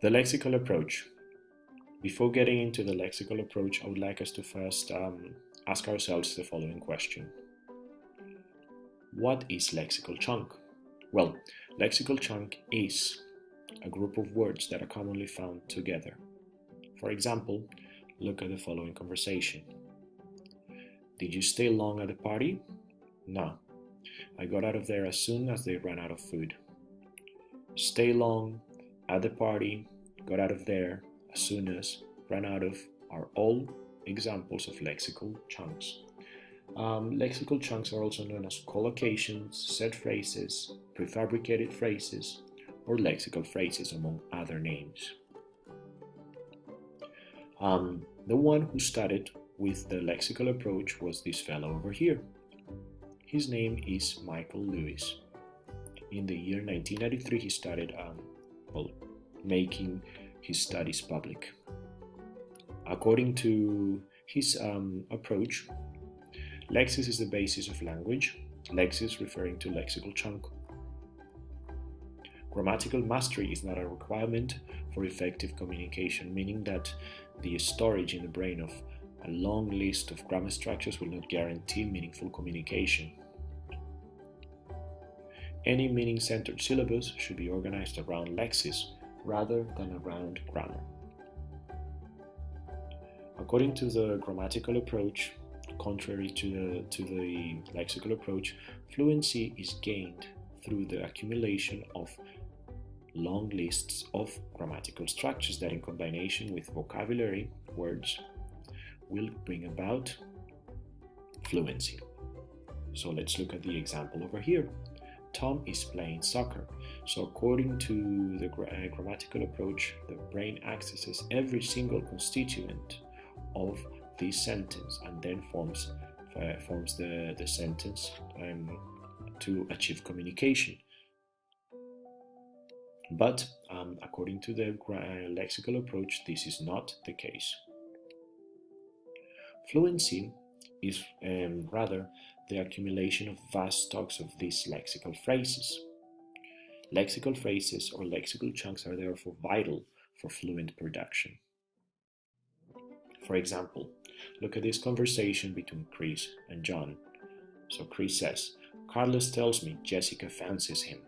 The lexical approach. Before getting into the lexical approach, I would like us to first ask ourselves the following question. What is lexical chunk? Well, lexical chunk is a group of words that are commonly found together. For example, look at the following conversation. Did you stay long at the party? No. I got out of there as soon as they ran out of food. Stay long at the party, got out of there as soon as, ran out of are all examples of lexical chunks. Lexical chunks are also known as collocations, set phrases, prefabricated phrases, or lexical phrases, among other names. The one who started with the lexical approach was this fellow over here. His name is Michael Lewis. In the year 1993, he started making his studies public. According to his approach, lexis is the basis of language, lexis referring to lexical chunk. Grammatical mastery is not a requirement for effective communication, meaning that the storage in the brain of a long list of grammar structures will not guarantee meaningful communication. Any meaning-centered syllabus should be organized around lexis rather than around grammar. According to the grammatical approach, contrary to the lexical approach, fluency is gained through the accumulation of long lists of grammatical structures that, in combination with vocabulary words, will bring about fluency. So let's look at the example over here. Tom is playing soccer. So according to the grammatical approach, the brain accesses every single constituent of this sentence and then forms the sentence to achieve communication. But according to the lexical approach, this is not the case. Fluency is rather the accumulation of vast stocks of these lexical phrases. Lexical phrases or lexical chunks are therefore vital for fluent production. For example, look at this conversation between Chris and John. So Chris says, Carlos tells me Jessica fancies him.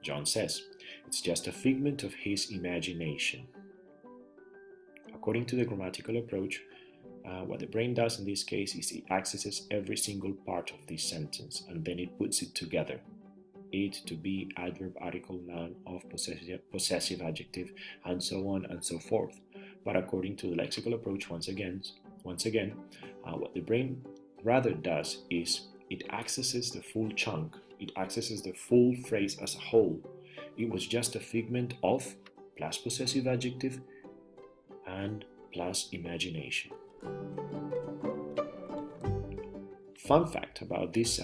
John says, it's just a figment of his imagination. According to the grammatical approach, what the brain does in this case is it accesses every single part of this sentence and then it puts it together. It to be adverb, article, noun, of, possessive adjective, and so on and so forth. But according to the lexical approach, once again, what the brain rather does is it accesses the full chunk. It accesses the full phrase as a whole. It was just a figment of plus possessive adjective and plus imagination. Fun fact about this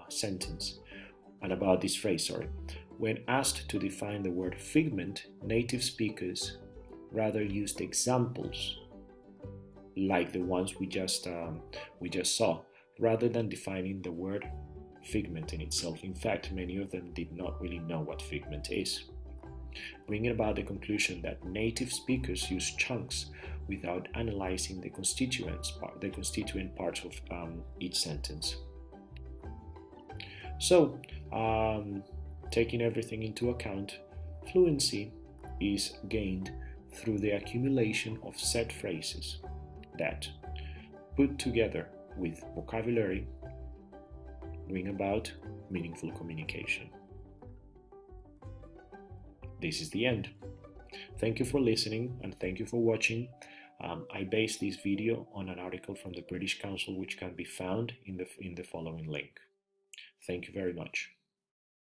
sentence and about this phrase, when asked to define the word figment, native speakers rather used examples like the ones we just saw, rather than defining the word figment in itself. In fact, many of them did not really know what figment is, bringing about the conclusion that native speakers use chunks without analyzing the constituent parts of each sentence. So, taking everything into account, fluency is gained through the accumulation of set phrases that, put together with vocabulary, bring about meaningful communication. This is the end. Thank you for listening and thank you for watching. I based this video on an article from the British Council which can be found in the following link. Thank you very much.